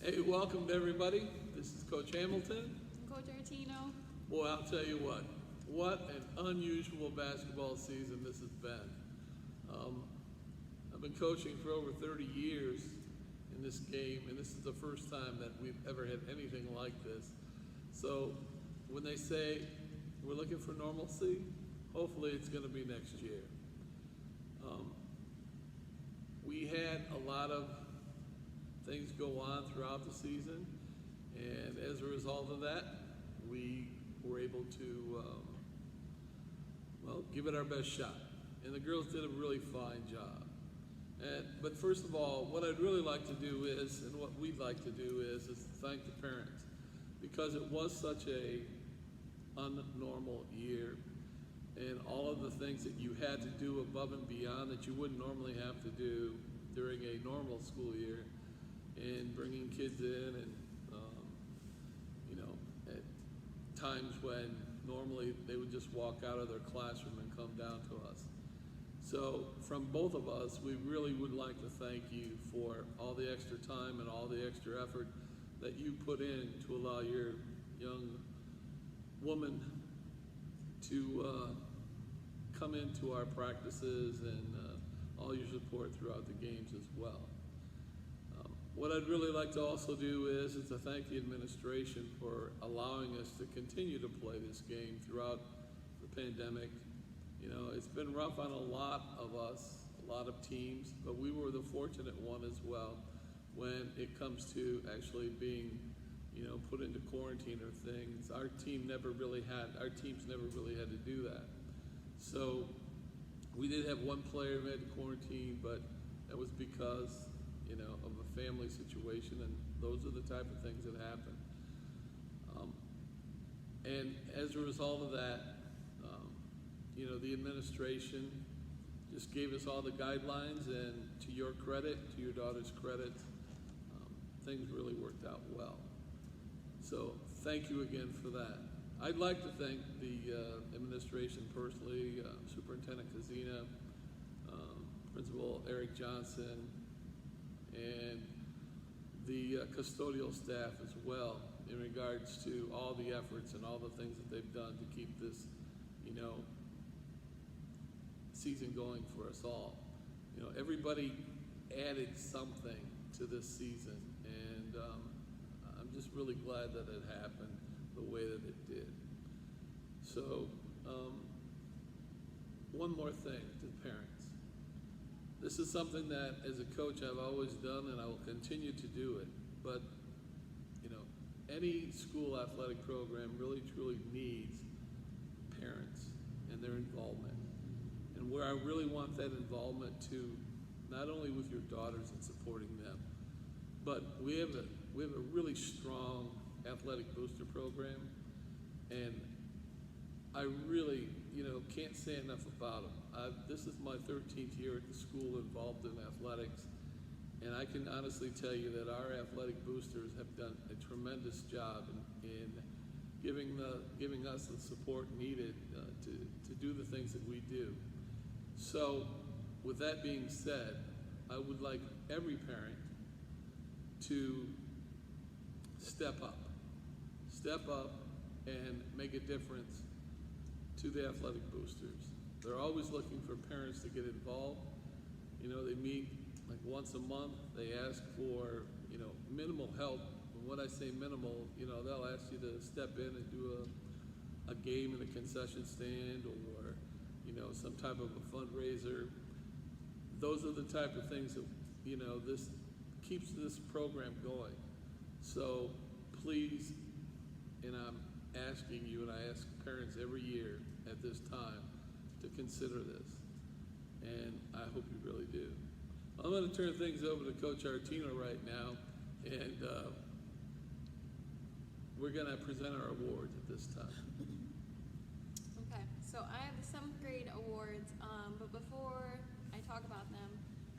Hey, welcome to everybody. This is Coach Hamilton. Coach Artino. Boy, I'll tell you what an unusual basketball season this has been. I've been coaching for over 30 years in this game, and this is the first time that we've ever had anything like this. So when they say we're looking for normalcy, hopefully it's going to be next year. We had a lot of things go on throughout the season, and as a result of that, we were able to, give it our best shot. And the girls did a really fine job. But first of all, what I'd really like to do is, and what we'd like to do is thank the parents, because it was such a unnormal year, and all of the things that you had to do above and beyond that you wouldn't normally have to do during a normal school year, and bringing kids in, and at times when normally they would just walk out of their classroom and come down to us. So from both of us, we really would like to thank you for all the extra time and all the extra effort that you put in to allow your young woman to come into our practices, and all your support throughout the games as well. What I'd really like to also do is to thank the administration for allowing us to continue to play this game throughout the pandemic. You know, it's been rough on a lot of us, a lot of teams, but we were the fortunate one as well when it comes to actually being, put into quarantine or things. Our teams never really had to do that. So we did have one player who had to quarantine, but that was because of a family situation, and those are the type of things that happen. And as a result of that, the administration just gave us all the guidelines, and to your credit, to your daughter's credit, things really worked out well. So thank you again for that. I'd like to thank the administration personally, Superintendent Kazina, Principal Eric Johnson, and the custodial staff as well, in regards to all the efforts and all the things that they've done to keep this, season going for us all. Everybody added something to this season, and I'm just really glad that it happened the way that it did. So, one more thing to the parents. This is something that, as a coach, I've always done, and I will continue to do it. But, any school athletic program really, truly needs parents and their involvement. And where I really want that involvement to, not only with your daughters and supporting them, but we have a really strong athletic booster program, and I really, can't say enough about them. This is my 13th year at the school involved in athletics, and I can honestly tell you that our athletic boosters have done a tremendous job in giving us the support needed to do the things that we do. So, with that being said, I would like every parent to step up and make a difference to the athletic boosters. They're always looking for parents to get involved. They meet like once a month. They ask for, minimal help. And when I say minimal, they'll ask you to step in and do a game in a concession stand, or, some type of a fundraiser. Those are the type of things that, this keeps this program going. So please, and I'm asking you, and I ask parents every year at this time, to consider this. And I hope you really do. I'm going to turn things over to Coach Artino right now, and we're going to present our awards at this time. Okay, so I have the 7th grade awards, but before I talk about them,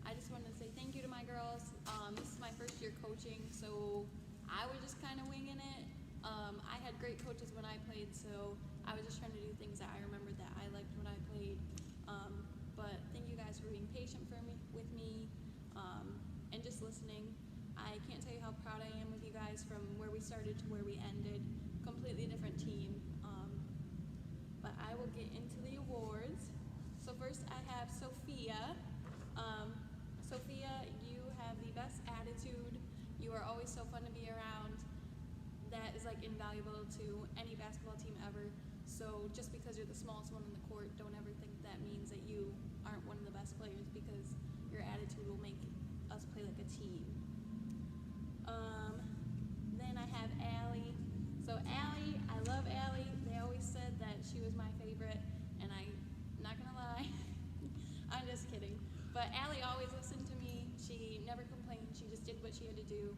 I just wanted to say thank you to my girls. This is my first year coaching, so I was just kind of winging it. I had great coaches when I played, so I was just trying to do things that I remembered that I liked when I played. But thank you guys for being patient with me, and just listening. I can't tell you how proud I am of we started to where we ended. Completely different team. But I will get into the awards. So first I have Sophia. Sophia, you have the best attitude. You are always so fun to be around. That is like invaluable to any basketball team ever. So just because you're the smallest one on the court, don't ever think that means that you aren't one of the best players, because your attitude will make us play like a team. Then I have Allie. So Allie, I love Allie. They always said that she was my favorite, and I'm not gonna lie, I'm just kidding. But Allie always listened to me. She never complained. She just did what she had to do,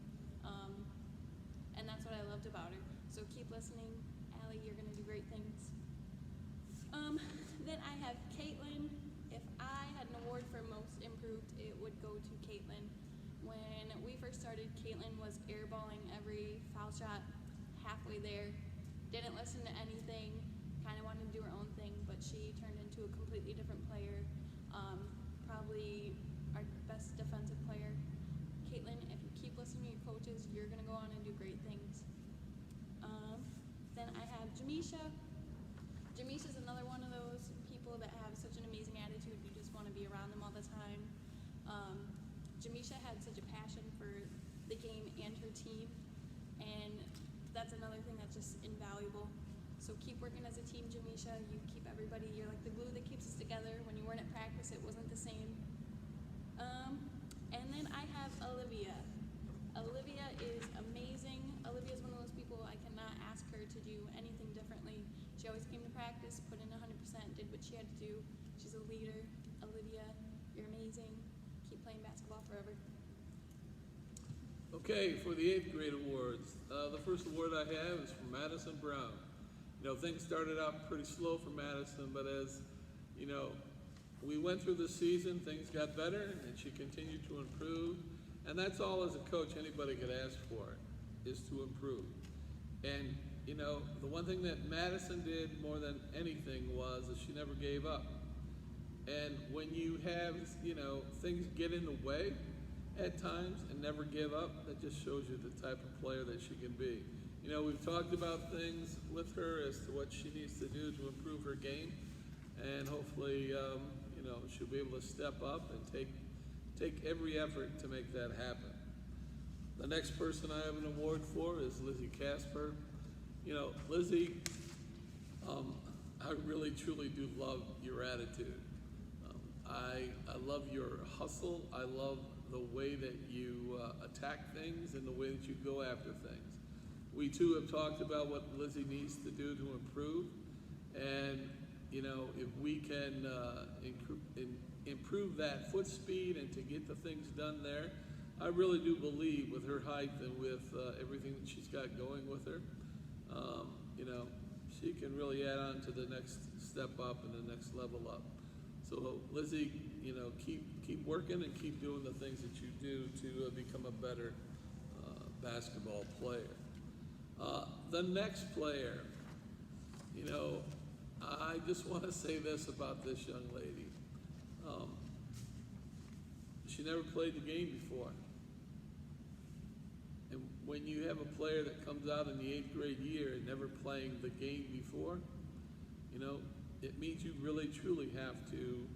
and that's what I loved about her. So keep listening, Allie. You're gonna do great things. Then I have Caitlin. If I had an award for most improved, it would go to Caitlin. When we first started, Caitlin was airballing every foul shot halfway there. Didn't listen to anything. Kind of wanted to do her own thing, but she turned into a completely different player. Probably our best defensive player. Caitlin, if you keep listening to your coaches, you're gonna go on and do great things. Then I have Jamisha. Jamisha's another one of those people that have such an amazing attitude. You just want to be around them all the time. Jamisha had such a passion for the game and her team, and that's another thing that's just invaluable. So keep working as a team, Jamisha. You keep everybody, you're like the glue that keeps us together. When you weren't at practice, it wasn't the same. And then I have Olivia. Olivia is amazing. Olivia is one of those people I cannot ask her to do anything differently. She always came to practice, put in 100%, did what she had to do. She's a leader. Olivia, you're amazing. Keep playing basketball forever. Okay, for the 8th grade awards, the first award I have is for Madison Brown. You know, things started out pretty slow for Madison, but as, you know, we went through the season, things got better, and she continued to improve. And that's all as a coach anybody could ask for, is to improve. And, you know, the one thing that Madison did more than anything was that she never gave up. And when you have, you know, things get in the way at times and never give up, that just shows you the type of player that she can be. You know, we've talked about things with her as to what she needs to do to improve her game, and hopefully, you know, she'll be able to step up and take every effort to make that happen. The next person I have an award for is Lizzie Casper. You know, Lizzie, I really truly do love your attitude. I love your hustle. I love the way that you attack things and the way that you go after things. We too have talked about what Lizzie needs to do to improve, and you know, if we can improve that foot speed and to get the things done there, I really do believe with her height and with everything that she's got going with her, you know, she can really add on to the next step up and the next level up. So Lizzie, you know, keep working and keep doing the things that you do to become a better basketball player. The next player, you know, I just want to say this about this young lady. She never played the game before. And when you have a player that comes out in the 8th grade year and never playing the game before, you know, it means you really truly have to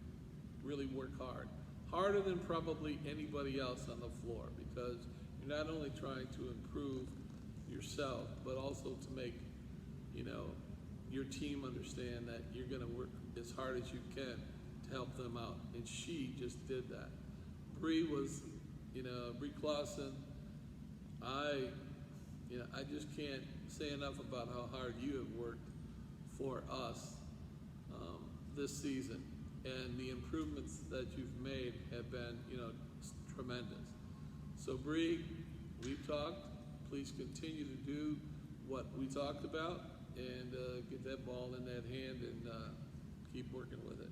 really work hard. Harder than probably anybody else on the floor, because you're not only trying to improve yourself, but also to make, you know, your team understand that you're going to work as hard as you can to help them out. And she just did that. Bree was, you know, Bree Clausen, I just can't say enough about how hard you have worked for us this season. And the improvements that you've made have been, you know, tremendous. So Bree, we've talked. Please continue to do what we talked about and get that ball in that hand and keep working with it.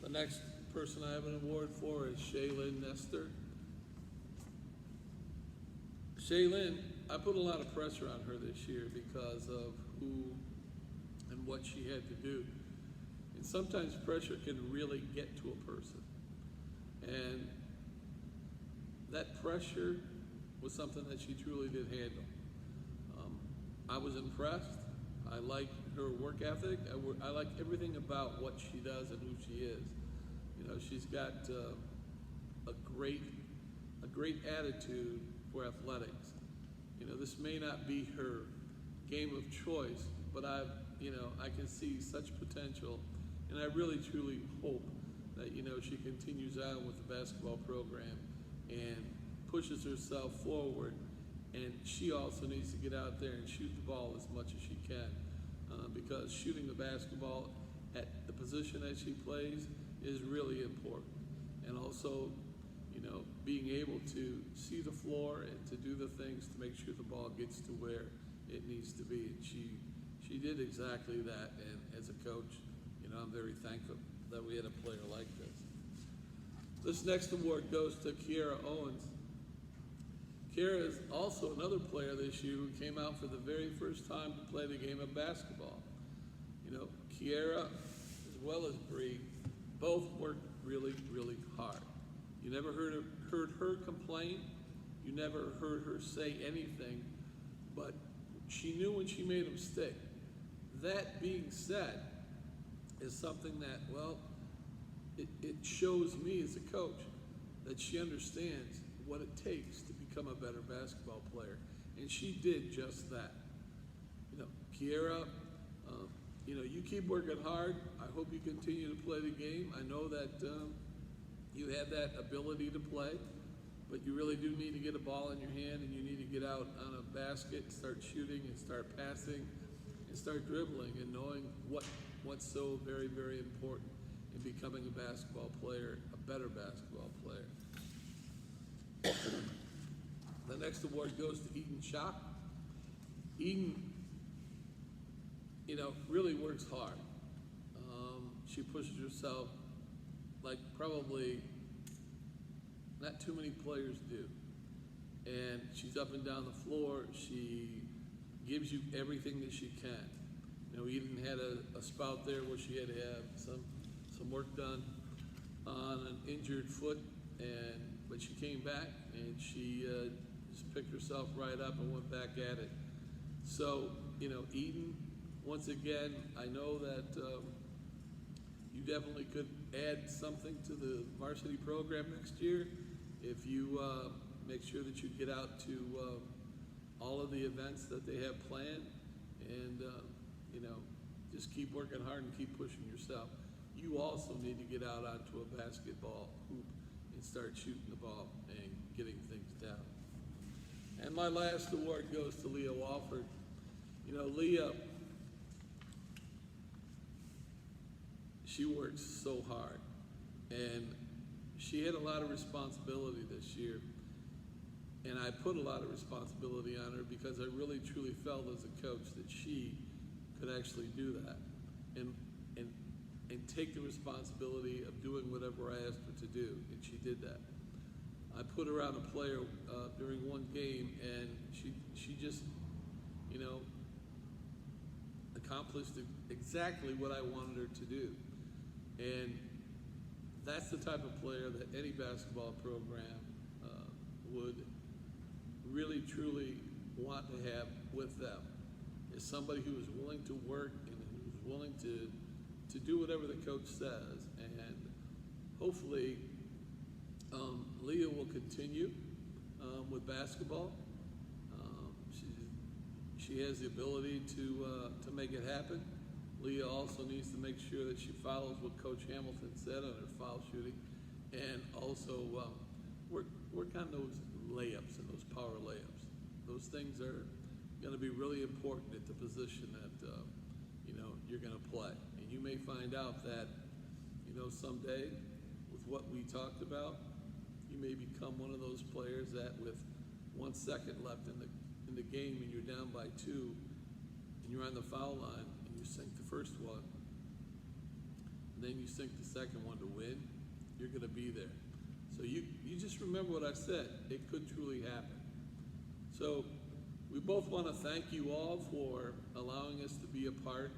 The next person I have an award for is Shaylin Nestor. Shaylin, I put a lot of pressure on her this year because of who and what she had to do. And sometimes pressure can really get to a person. And that pressure was something that she truly did handle. I was impressed. I like her work ethic. I like everything about what she does and who she is. You know, she's got a great attitude for athletics. You know, this may not be her game of choice, but I can see such potential, and I really truly hope that she continues on with the basketball program and pushes herself forward. And she also needs to get out there and shoot the ball as much as she can, because shooting the basketball at the position that she plays is really important. And also, being able to see the floor and to do the things to make sure the ball gets to where it needs to be. And she did exactly that. And as a coach, I'm very thankful that we had a player like this. This next award goes to Kiera Owens. Kiera is also another player this year who came out for the very first time to play the game of basketball. Kiera, as well as Bree, both worked really, really hard. You never heard her complain. You never heard her say anything, but she knew when she made a mistake. That being said, is something that, it shows me as a coach that she understands what it takes to become a better basketball player, and she did just that. Kiera, you keep working hard. I hope you continue to play the game. I know that you have that ability to play, but you really do need to get a ball in your hand, and you need to get out on a basket, start shooting, and start passing, and start dribbling, and knowing what's so very, very important in becoming a basketball player, a better basketball player. The next award goes to Eden Schock. Eden, really works hard. She pushes herself like probably not too many players do. And she's up and down the floor. She gives you everything that she can. Eden had a spout there where she had to have some work done on an injured foot, but she came back and she just picked herself right up and went back at it. So, Eden, once again, I know that you definitely could add something to the varsity program next year if you make sure that you get out to all of the events that they have planned, and just keep working hard and keep pushing yourself. You also need to get out onto a basketball hoop and start shooting the ball and getting things down. And my last award goes to Leah Walford. Leah, she works so hard, and she had a lot of responsibility this year, and I put a lot of responsibility on her because I really truly felt as a coach that she could actually do that and take the responsibility of doing whatever I asked her to do, and she did that. I put her on a player during one game, and she just accomplished exactly what I wanted her to do. And that's the type of player that any basketball program would really, truly want to have with them, is somebody who is willing to work and who's willing to do whatever the coach says. And hopefully Leah will continue with basketball. She has the ability to make it happen. Leah also needs to make sure that she follows what Coach Hamilton said on her foul shooting, and also work on those layups and those power layups. Those things are going to be really important at the position that you're going to play. And you may find out that someday, with what we talked about, you may become one of those players that, with 1 second left in the game and you're down by 2, and you're on the foul line and you sink the first one, and then you sink the second one to win, you're going to be there. So you just remember what I said. It could truly happen. So we both want to thank you all for allowing us to be a part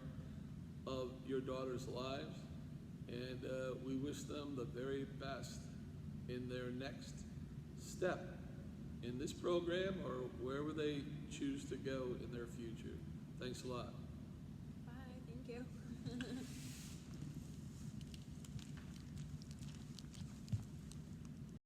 of your daughters' lives, and we wish them the very best in their next step in this program or wherever they choose to go in their future. Thanks a lot. Bye. Thank you.